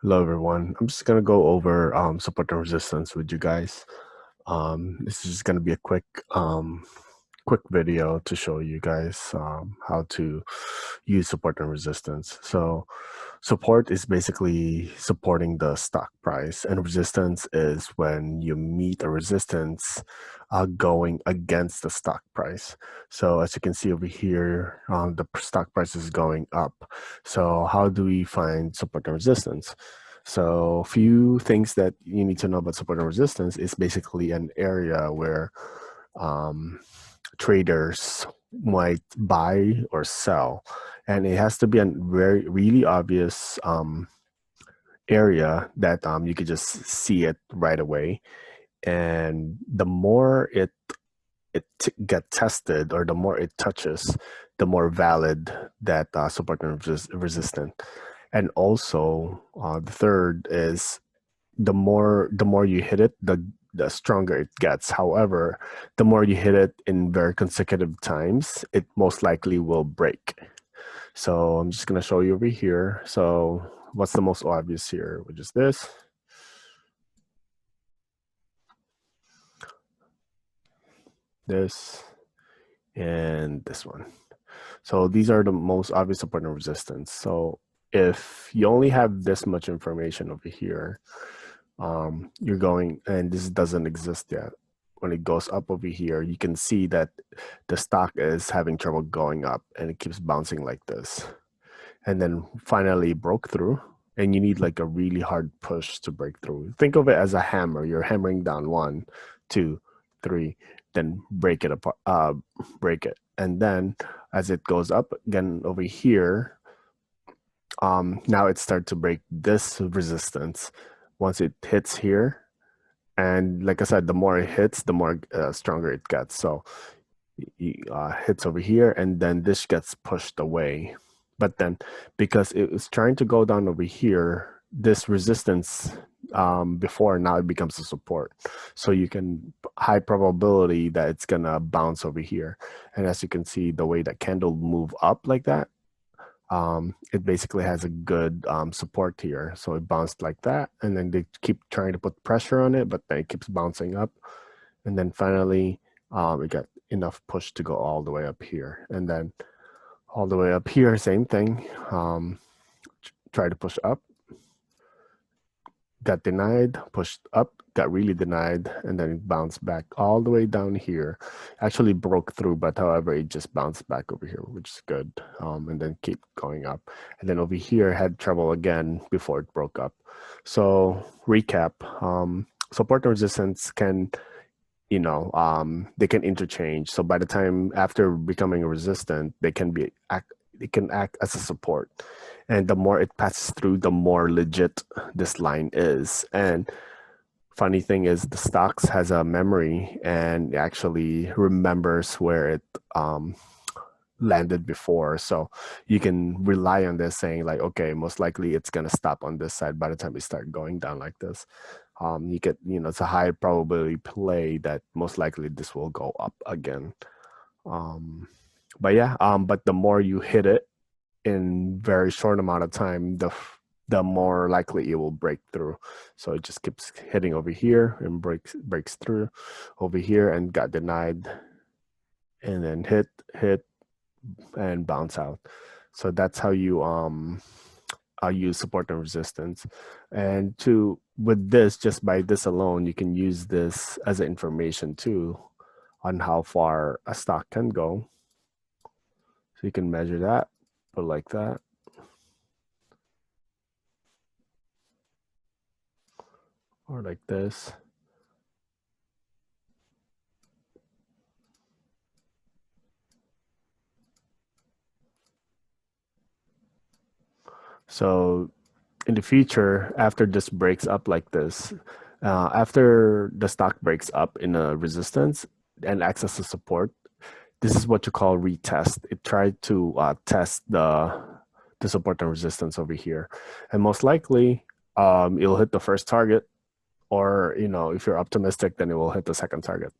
Hello, everyone. I'm just gonna go over support and resistance with you guys. This is just gonna be a quick video to show you guys how to use support and resistance. So, support is basically supporting the stock price, and resistance is when you meet a resistance going against the stock price. So, as you can see over here, the stock price is going up. So, how do we find support and resistance? So, few things that you need to know about support and resistance is basically an area where um, traders might buy or sell, and it has to be a very really obvious area that you could just see it right away. And the more get tested, or the more it touches, the more valid that support and resistant. And also, the third is the more you hit it, the stronger it gets. However, the more you hit it in very consecutive times, it most likely will break. So I'm just gonna show you over here. So what's the most obvious here, which is this, and this one. So these are the most obvious support and resistance. So if you only have this much information over here, you're going, and this doesn't exist yet. When it goes up over here, you can see that the stock is having trouble going up and it keeps bouncing like this. And then finally broke through, and you need like a really hard push to break through. Think of it as a hammer. You're hammering down one, two, three, then break it apart, break it. And then as it goes up again over here, now it starts to break this resistance. Once it hits here, and like I said, the more it hits, the more stronger it gets. So hits over here, and then this gets pushed away. But then, because it was trying to go down over here, this resistance before, now it becomes a support. So you can high probability that it's gonna bounce over here. And as you can see, the way that candle move up like that, it basically has a good support here. So it bounced like that, and then they keep trying to put pressure on it, but then it keeps bouncing up. And then finally, it got enough push to go all the way up here. And then all the way up here, same thing. Try to push up, got denied, pushed up, got really denied, and then it bounced back all the way down here. Actually broke through, but however, it just bounced back over here, which is good. And then keep going up. And then over here, had trouble again before it broke up. So recap, support and resistance can, they can interchange. So by the time after becoming a resistant, they can act as a support. And the more it passes through, the more legit this line is. And funny thing is, the stocks has a memory and actually remembers where it landed before. So you can rely on this, saying like, okay, most likely it's gonna stop on this side by the time we start going down like this. You get, it's a high probability play that most likely this will go up again. But yeah, but the more you hit it in very short amount of time, the more likely it will break through. So it just keeps hitting over here and breaks through over here and got denied, and then hit and bounce out. So that's how you use support and resistance. And to with this, just by this alone, you can use this as an information too on how far a stock can go. So you can measure that, put like that. Or like this. So in the future, after this breaks up like this, after the stock breaks up in a resistance and acts as a support, this is what you call retest. It tried to test the support and resistance over here, and most likely it'll hit the first target, or if you're optimistic, then it will hit the second target.